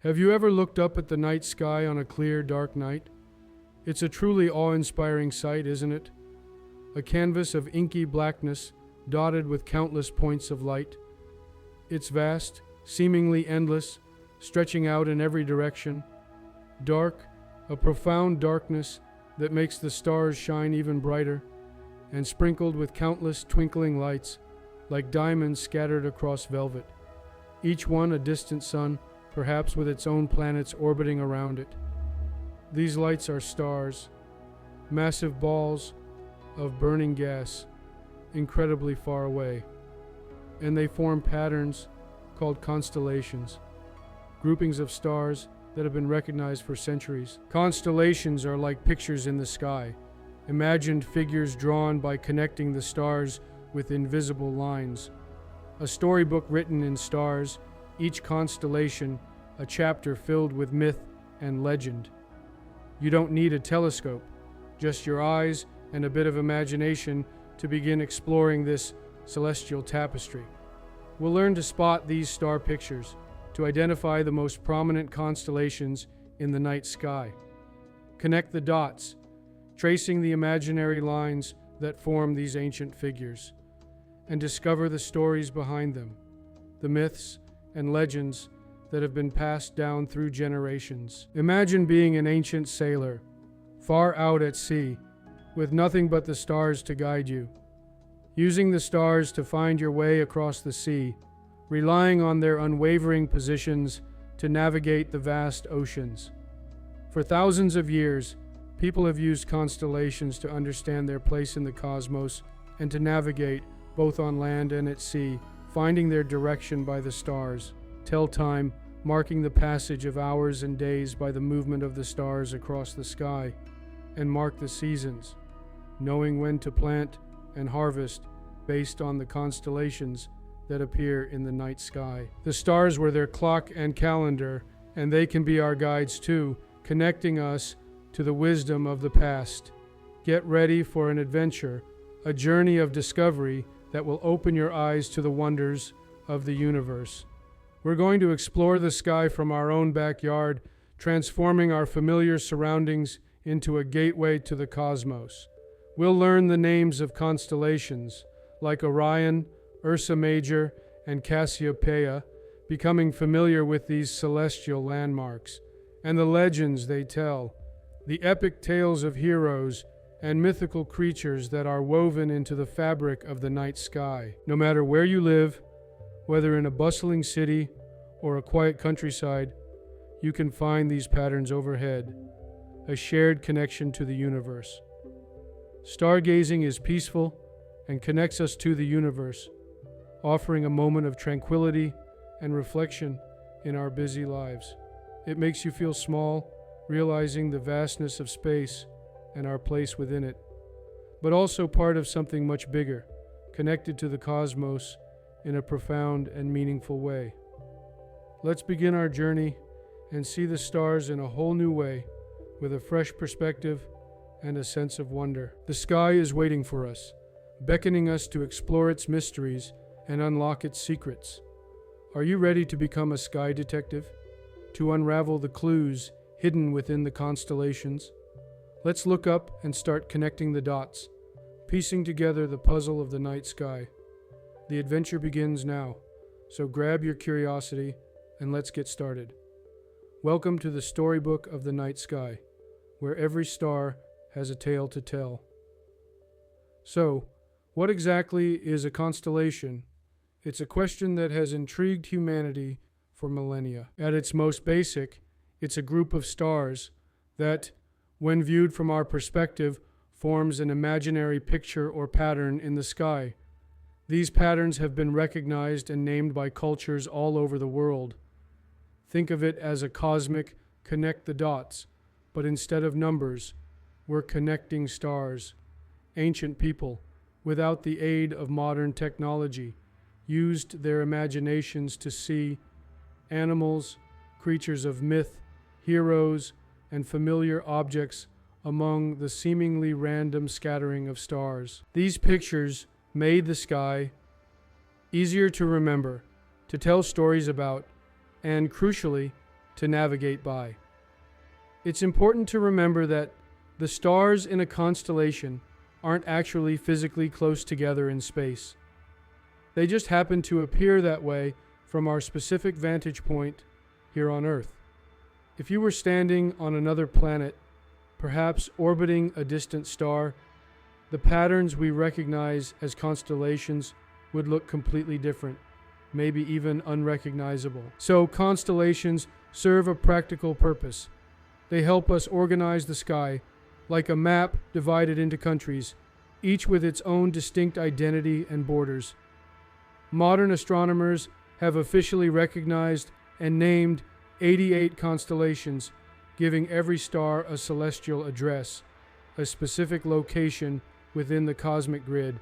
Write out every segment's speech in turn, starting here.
Have you ever looked up at the night sky on a clear, dark night? It's a truly awe-inspiring sight, isn't it? A canvas of inky blackness dotted with countless points of light. It's vast, seemingly endless, stretching out in every direction. Dark, a profound darkness that makes the stars shine even brighter, and sprinkled with countless twinkling lights, like diamonds scattered across velvet. Each one a distant sun, perhaps with its own planets orbiting around it. These lights are stars, massive balls of burning gas, incredibly far away, and they form patterns called constellations, groupings of stars that have been recognized for centuries. Constellations are like pictures in the sky, imagined figures drawn by connecting the stars with invisible lines. A storybook written in stars, each constellation a chapter filled with myth and legend. You don't need a telescope, just your eyes and a bit of imagination to begin exploring this celestial tapestry. We'll learn to spot these star pictures, to identify the most prominent constellations in the night sky. Connect the dots, tracing the imaginary lines that form these ancient figures, and discover the stories behind them, the myths and legends that have been passed down through generations. Imagine being an ancient sailor, far out at sea, with nothing but the stars to guide you. Using the stars to find your way across the sea, relying on their unwavering positions to navigate the vast oceans. For thousands of years, people have used constellations to understand their place in the cosmos and to navigate both on land and at sea, finding their direction by the stars. Tell time, marking the passage of hours and days by the movement of the stars across the sky, and mark the seasons, knowing when to plant and harvest based on the constellations that appear in the night sky. The stars were their clock and calendar, and they can be our guides too, connecting us to the wisdom of the past. Get ready for an adventure, a journey of discovery that will open your eyes to the wonders of the universe. We're going to explore the sky from our own backyard, transforming our familiar surroundings into a gateway to the cosmos. We'll learn the names of constellations, like Orion, Ursa Major, and Cassiopeia, becoming familiar with these celestial landmarks, and the legends they tell, the epic tales of heroes and mythical creatures that are woven into the fabric of the night sky. No matter where you live, whether in a bustling city or a quiet countryside, you can find these patterns overhead, a shared connection to the universe. Stargazing is peaceful and connects us to the universe, offering a moment of tranquility and reflection in our busy lives. It makes you feel small, realizing the vastness of space and our place within it, but also part of something much bigger, connected to the cosmos in a profound and meaningful way. Let's begin our journey and see the stars in a whole new way, with a fresh perspective and a sense of wonder. The sky is waiting for us, beckoning us to explore its mysteries and unlock its secrets. Are you ready to become a sky detective? To unravel the clues hidden within the constellations? Let's look up and start connecting the dots, piecing together the puzzle of the night sky. The adventure begins now, so grab your curiosity and let's get started. Welcome to the storybook of the night sky, where every star has a tale to tell. So, what exactly is a constellation? It's a question that has intrigued humanity for millennia. At its most basic, it's a group of stars that, when viewed from our perspective, forms an imaginary picture or pattern in the sky. These patterns have been recognized and named by cultures all over the world. Think of it as a cosmic connect the dots, but instead of numbers, we're connecting stars. Ancient people, without the aid of modern technology, used their imaginations to see animals, creatures of myth, heroes, and familiar objects among the seemingly random scattering of stars. These pictures made the sky easier to remember, to tell stories about, and crucially, to navigate by. It's important to remember that the stars in a constellation aren't actually physically close together in space. They just happen to appear that way from our specific vantage point here on Earth. If you were standing on another planet, perhaps orbiting a distant star, the patterns we recognize as constellations would look completely different, maybe even unrecognizable. So constellations serve a practical purpose. They help us organize the sky, like a map divided into countries, each with its own distinct identity and borders. Modern astronomers have officially recognized and named 88 constellations, giving every star a celestial address, a specific location within the cosmic grid.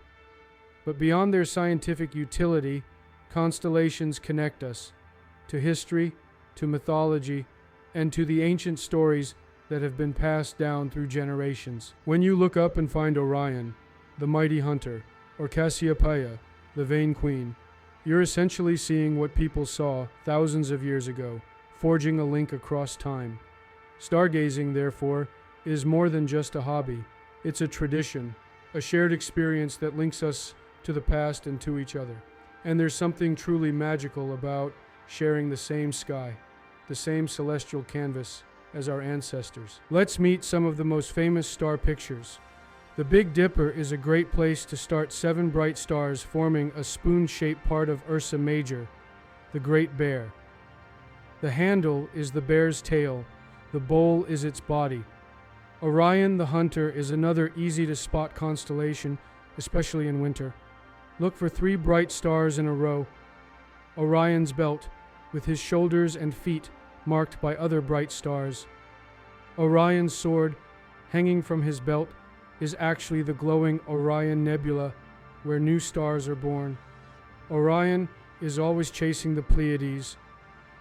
But beyond their scientific utility, constellations connect us to history, to mythology, and to the ancient stories that have been passed down through generations. When you look up and find Orion, the mighty hunter, or Cassiopeia, the vain queen, you're essentially seeing what people saw thousands of years ago, forging a link across time. Stargazing, therefore, is more than just a hobby. It's a tradition, a shared experience that links us to the past and to each other. And there's something truly magical about sharing the same sky, the same celestial canvas as our ancestors. Let's meet some of the most famous star pictures. The Big Dipper is a great place to start 7 bright stars forming a spoon-shaped part of Ursa Major, the Great Bear. The handle is the bear's tail, the bowl is its body. Orion the Hunter is another easy-to-spot constellation, especially in winter. Look for 3 bright stars in a row. Orion's belt, with his shoulders and feet marked by other bright stars. Orion's sword, hanging from his belt, is actually the glowing Orion Nebula, where new stars are born. Orion is always chasing the Pleiades,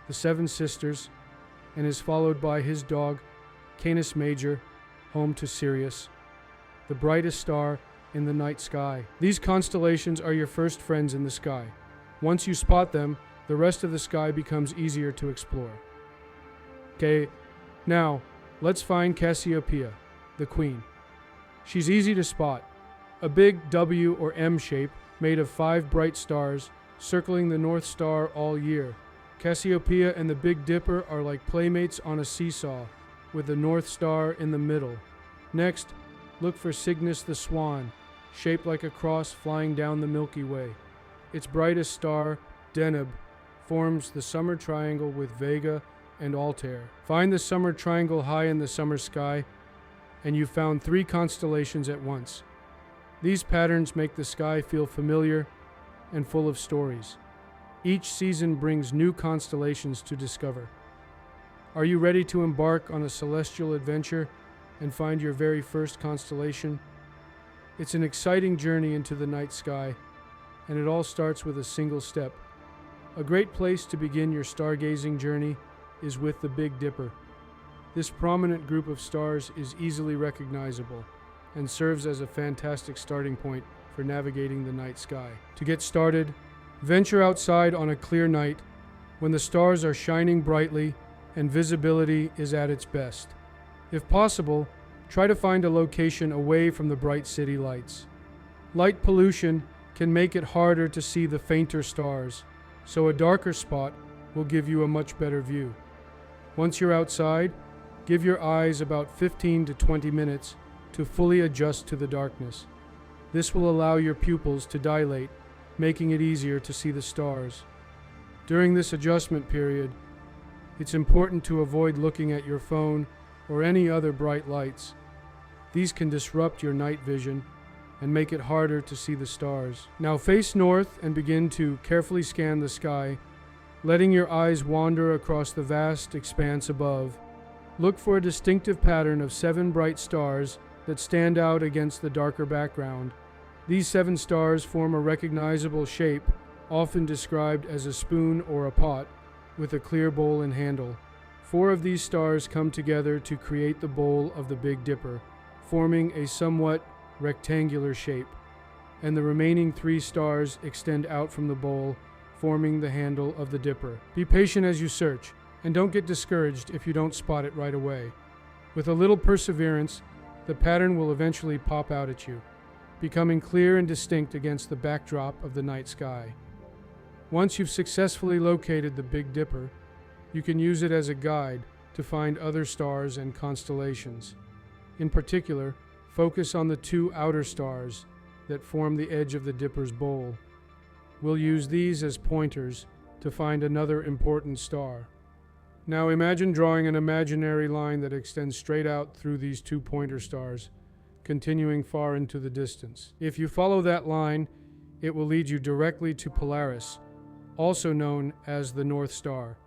the 7 sisters, and is followed by his dog, Canis Major, home to Sirius, the brightest star in the night sky. These constellations are your first friends in the sky. Once you spot them, the rest of the sky becomes easier to explore. Okay, now let's find Cassiopeia, the queen. She's easy to spot, a big W or M shape made of 5 bright stars circling the North Star all year. Cassiopeia and the Big Dipper are like playmates on a seesaw, with the North Star in the middle. Next, look for Cygnus the Swan, shaped like a cross flying down the Milky Way. Its brightest star, Deneb, forms the summer triangle with Vega and Altair. Find the summer triangle high in the summer sky, and you've found 3 constellations at once. These patterns make the sky feel familiar and full of stories. Each season brings new constellations to discover. Are you ready to embark on a celestial adventure and find your very first constellation? It's an exciting journey into the night sky, and it all starts with a single step. A great place to begin your stargazing journey is with the Big Dipper. This prominent group of stars is easily recognizable and serves as a fantastic starting point for navigating the night sky. To get started, venture outside on a clear night when the stars are shining brightly and visibility is at its best. If possible, try to find a location away from the bright city lights. Light pollution can make it harder to see the fainter stars, so a darker spot will give you a much better view. Once you're outside, give your eyes about 15 to 20 minutes to fully adjust to the darkness. This will allow your pupils to dilate, making it easier to see the stars. During this adjustment period, it's important to avoid looking at your phone or any other bright lights. These can disrupt your night vision and make it harder to see the stars. Now face north and begin to carefully scan the sky, letting your eyes wander across the vast expanse above. Look for a distinctive pattern of 7 bright stars that stand out against the darker background. These 7 stars form a recognizable shape, often described as a spoon or a pot, with a clear bowl and handle. 4 of these stars come together to create the bowl of the Big Dipper, forming a somewhat rectangular shape, and the remaining 3 stars extend out from the bowl, forming the handle of the Dipper. Be patient as you search, And don't get discouraged if you don't spot it right away. With a little perseverance, the pattern will eventually pop out at you, becoming clear and distinct against the backdrop of the night sky. Once you've successfully located the Big Dipper, you can use it as a guide to find other stars and constellations. In particular, focus on the two outer stars that form the edge of the Dipper's bowl. We'll use these as pointers to find another important star. Now imagine drawing an imaginary line that extends straight out through these two pointer stars, continuing far into the distance. If you follow that line, it will lead you directly to Polaris, also known as the North Star.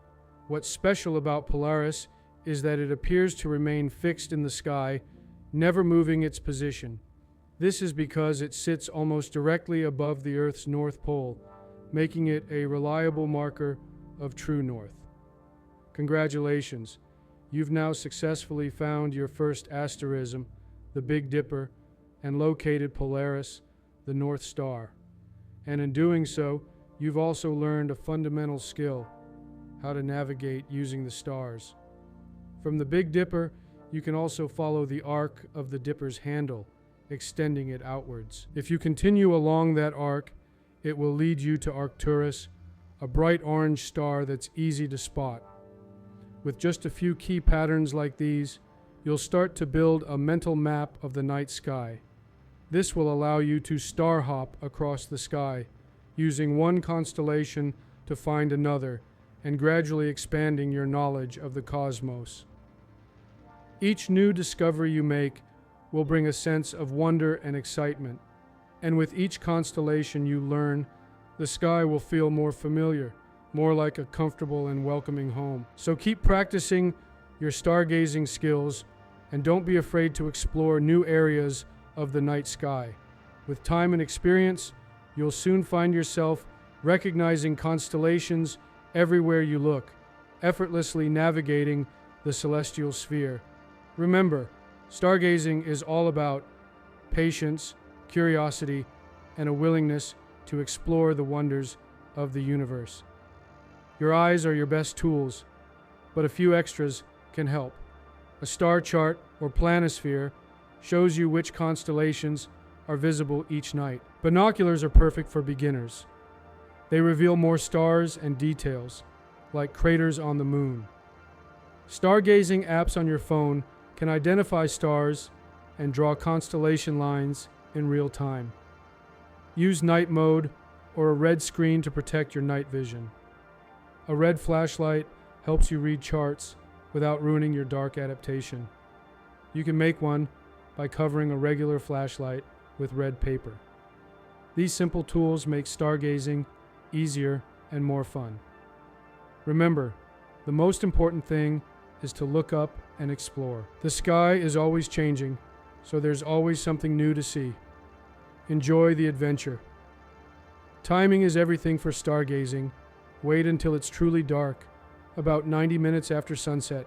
What's special about Polaris is that it appears to remain fixed in the sky, never moving its position. This is because it sits almost directly above the Earth's North Pole, making it a reliable marker of true north. Congratulations, you've now successfully found your first asterism, the Big Dipper, and located Polaris, the North Star. And in doing so, you've also learned a fundamental skill, how to navigate using the stars. From the Big Dipper, you can also follow the arc of the Dipper's handle, extending it outwards. If you continue along that arc, it will lead you to Arcturus, a bright orange star that's easy to spot. With just a few key patterns like these, you'll start to build a mental map of the night sky. This will allow you to star hop across the sky, using one constellation to find another, and gradually expanding your knowledge of the cosmos. Each new discovery you make will bring a sense of wonder and excitement, and with each constellation you learn, the sky will feel more familiar, more like a comfortable and welcoming home. So keep practicing your stargazing skills, and don't be afraid to explore new areas of the night sky. With time and experience, you'll soon find yourself recognizing constellations everywhere you look, effortlessly navigating the celestial sphere. Remember, stargazing is all about patience, curiosity, and a willingness to explore the wonders of the universe. Your eyes are your best tools, but a few extras can help. A star chart or planisphere shows you which constellations are visible each night. Binoculars are perfect for beginners. They reveal more stars and details, like craters on the moon. Stargazing apps on your phone can identify stars and draw constellation lines in real time. Use night mode or a red screen to protect your night vision. A red flashlight helps you read charts without ruining your dark adaptation. You can make one by covering a regular flashlight with red paper. These simple tools make stargazing easier and more fun. Remember, the most important thing is to look up and explore. The sky is always changing, so there's always something new to see. Enjoy the adventure. Timing is everything for stargazing. Wait until it's truly dark, about 90 minutes after sunset.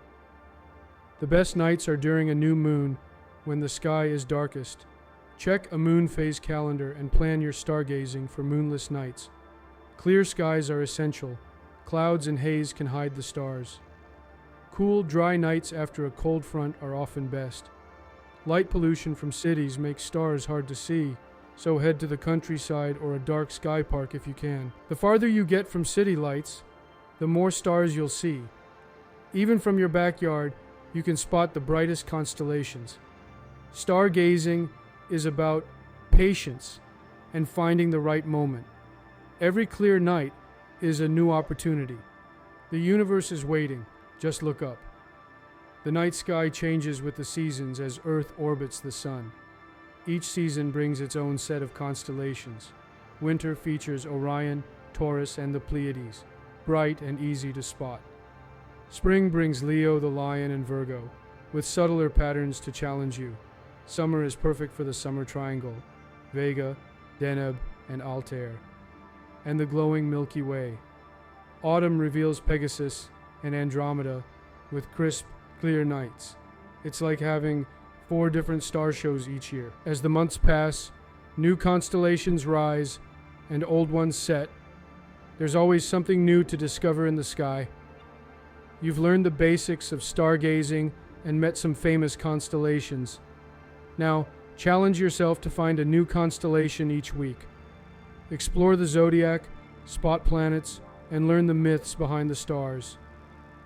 The best nights are during a new moon, when the sky is darkest. Check a moon phase calendar and plan your stargazing for moonless nights. Clear skies are essential. Clouds and haze can hide the stars. Cool, dry nights after a cold front are often best. Light pollution from cities makes stars hard to see, so head to the countryside or a dark sky park if you can. The farther you get from city lights, the more stars you'll see. Even from your backyard, you can spot the brightest constellations. Stargazing is about patience and finding the right moment. Every clear night is a new opportunity. The universe is waiting. Just look up. The night sky changes with the seasons as Earth orbits the sun. Each season brings its own set of constellations. Winter features Orion, Taurus, and the Pleiades, bright and easy to spot. Spring brings Leo, the Lion, and Virgo, with subtler patterns to challenge you. Summer is perfect for the summer triangle, Vega, Deneb, and Altair, and the glowing Milky Way. Autumn reveals Pegasus and Andromeda with crisp, clear nights. It's like having 4 different star shows each year. As the months pass, new constellations rise and old ones set. There's always something new to discover in the sky. You've learned the basics of stargazing and met some famous constellations. Now, challenge yourself to find a new constellation each week. Explore the zodiac, spot planets, and learn the myths behind the stars.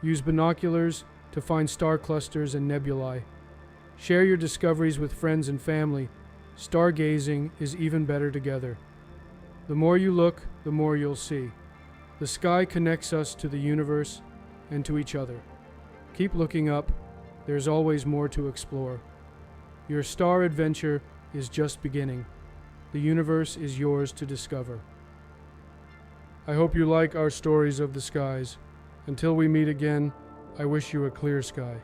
Use binoculars to find star clusters and nebulae. Share your discoveries with friends and family. Stargazing is even better together. The more you look, the more you'll see. The sky connects us to the universe and to each other. Keep looking up. There's always more to explore. Your star adventure is just beginning. The universe is yours to discover. I hope you like our stories of the skies. Until we meet again, I wish you a clear sky.